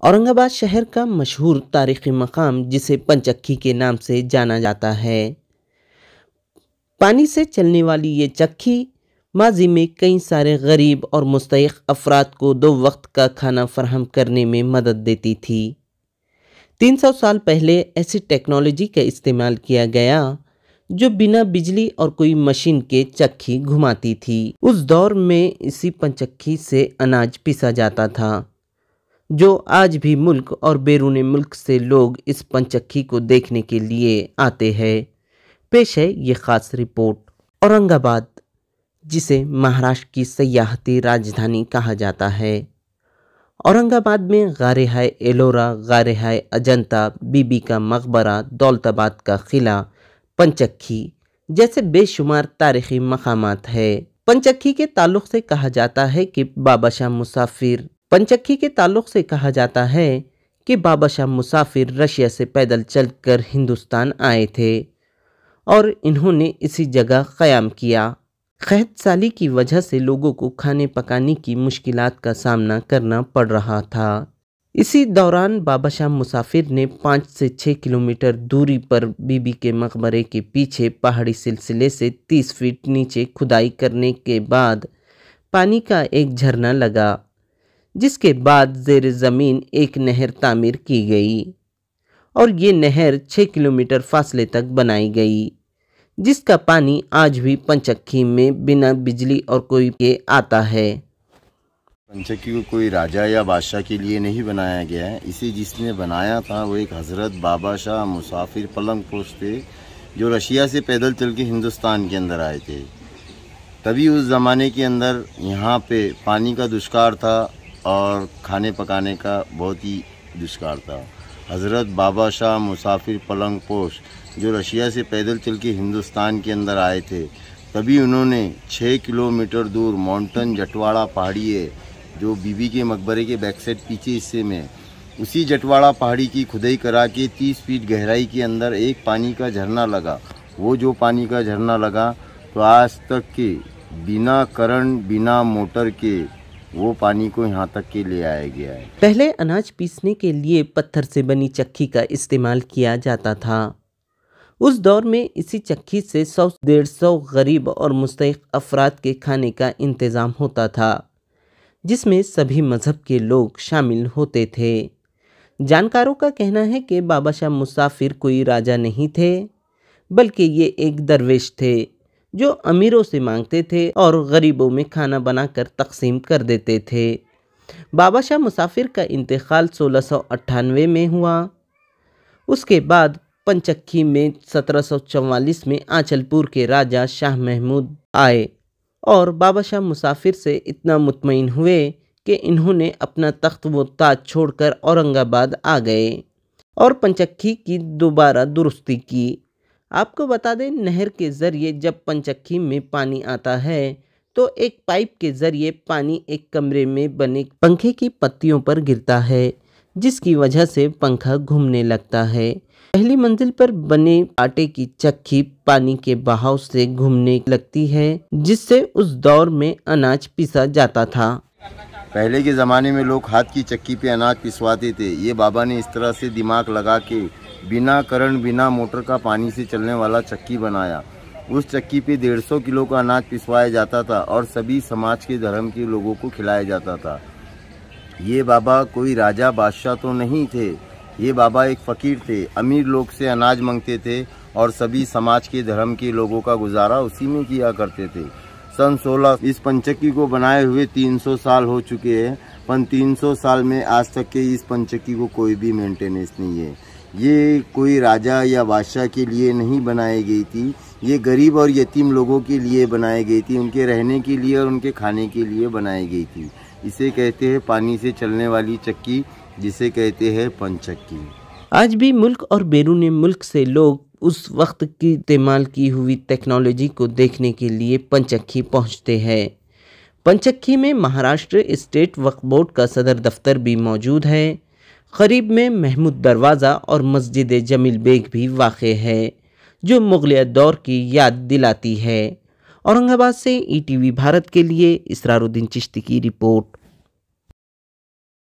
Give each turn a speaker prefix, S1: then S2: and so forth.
S1: औरंगाबाद शहर का मशहूर तारीखी मकाम जिसे पंचक्खी के नाम से जाना जाता है। पानी से चलने वाली ये चक्की माजी में कई सारे गरीब और मुस्तहिक अफराद को 2 वक्त का खाना फराहम करने में मदद देती थी। 300 साल पहले ऐसी टेक्नोलॉजी का इस्तेमाल किया गया जो बिना बिजली और कोई मशीन के चक्की घुमाती थी। उस दौर में इसी पंचक्खी से अनाज पीसा जाता था, जो आज भी मुल्क और बैरून मुल्क से लोग इस पंचक्खी को देखने के लिए आते हैं। पेश है ये ख़ास रिपोर्ट। औरंगाबाद, जिसे महाराष्ट्र की सयाहती राजधानी कहा जाता है, औरंगाबाद में गारे-हाय एलोरा, गारे-हाय अजंता, बीबी का मकबरा, दौलताबाद का किला, पंचक्खी जैसे बेशुमार तारीखी मकामात है। पंचक्खी के ताल्लुक से कहा जाता है कि बाबा शाह मुसाफिर रशिया से पैदल चलकर हिंदुस्तान आए थे और इन्होंने इसी जगह क़याम किया। क़हत साली की वजह से लोगों को खाने पकाने की मुश्किलात का सामना करना पड़ रहा था। इसी दौरान बाबा शाह मुसाफिर ने 5 से 6 किलोमीटर दूरी पर बीबी के मकबरे के पीछे पहाड़ी सिलसिले से 30 फीट नीचे खुदाई करने के बाद पानी का एक झरना लगा, जिसके बाद ज़ेर ज़मीन एक नहर तामीर की गई और ये नहर 6 किलोमीटर फासले तक बनाई गई, जिसका पानी आज भी पंचक्खी में बिना बिजली और कोई के आता है।
S2: पंचक्खी को कोई राजा या बादशाह के लिए नहीं बनाया गया है। इसे जिसने बनाया था वो एक हज़रत बाबा शाह मुसाफिर पलंगपोश थे, जो रशिया से पैदल चल के हिंदुस्तान के अंदर आए थे। तभी उस ज़माने के अंदर यहाँ पे पानी का दुष्काल था और खाने पकाने का बहुत ही दुष्काल था। हज़रत बाबा शाह मुसाफिर पलंगपोश जो रशिया से पैदल चल के हिंदुस्तान के अंदर आए थे, तभी उन्होंने 6 किलोमीटर दूर माउंटेन जटवाड़ा पहाड़ी है, जो बीबी के मकबरे के बैक साइड पीछे हिस्से में, उसी जटवाड़ा पहाड़ी की खुदाई करा के 30 फीट गहराई के अंदर एक पानी का झरना लगा। वो जो पानी का झरना लगा तो आज तक के बिना करंट बिना मोटर के वो पानी को यहाँ तक के ले आया गया है।
S1: पहले अनाज पीसने के लिए पत्थर से बनी चक्की का इस्तेमाल किया जाता था। उस दौर में इसी चक्की से 100-150 गरीब और मुस्तहिक अफराद के खाने का इंतज़ाम होता था, जिसमें सभी मज़हब के लोग शामिल होते थे। जानकारों का कहना है कि बाबा शाह मुसाफिर कोई राजा नहीं थे, बल्कि ये एक दरवेश थे जो अमीरों से मांगते थे और गरीबों में खाना बनाकर तकसीम कर देते थे। बाबा शाह मुसाफिर का इंतकाल 1698 में हुआ। उसके बाद पंचक्खी में 1744 में आंचलपुर के राजा शाह महमूद आए और बाबा शाह मुसाफिर से इतना मुतमईन हुए कि इन्होंने अपना तख्त व ताज छोड़कर औरंगाबाद आ गए और पंचक्खी की दोबारा दुरुस्ती की। आपको बता दें, नहर के ज़रिए जब पंचक्खी में पानी आता है तो एक पाइप के ज़रिए पानी एक कमरे में बने पंखे की पत्तियों पर गिरता है, जिसकी वजह से पंखा घूमने लगता है। पहली मंजिल पर बने आटे की चक्की पानी के बहाव से घूमने लगती है, जिससे उस दौर में अनाज पिसा जाता था।
S2: पहले के ज़माने में लोग हाथ की चक्की पे अनाज पिसवाते थे। ये बाबा ने इस तरह से दिमाग लगा के बिना करंट बिना मोटर का पानी से चलने वाला चक्की बनाया। उस चक्की पे 150 किलो का अनाज पिसवाया जाता था और सभी समाज के धर्म के लोगों को खिलाया जाता था। ये बाबा कोई राजा बादशाह तो नहीं थे, ये बाबा एक फ़कीर थे। अमीर लोग से अनाज मांगते थे और सभी समाज के धर्म के लोगों का गुजारा उसी में किया करते थे। सन 16 इस पंचक्खी को बनाए हुए 300 साल हो चुके हैं, पर 300 साल में आज तक के इस पंचक्खी को कोई भी मेंटेनेंस नहीं है। ये कोई राजा या बादशाह के लिए नहीं बनाई गई थी, ये गरीब और यतीम लोगों के लिए बनाई गई थी, उनके रहने के लिए और उनके खाने के लिए बनाई गई थी। इसे कहते हैं पानी से चलने वाली चक्की, जिसे कहते हैं पंचक्खी।
S1: आज भी मुल्क और बैरून मुल्क से लोग उस वक्त की इस्तेमाल की हुई टेक्नोलॉजी को देखने के लिए पंचक्खी पहुंचते हैं। पंचक्खी में महाराष्ट्र स्टेट वक्फ बोर्ड का सदर दफ्तर भी मौजूद है। करीब में महमूद दरवाज़ा और मस्जिद जमील बेग भी वाक़े है, जो मुग़लिया दौर की याद दिलाती है। औरंगाबाद से ETV भारत के लिए इसरारुद्दीन चिश्ती की रिपोर्ट।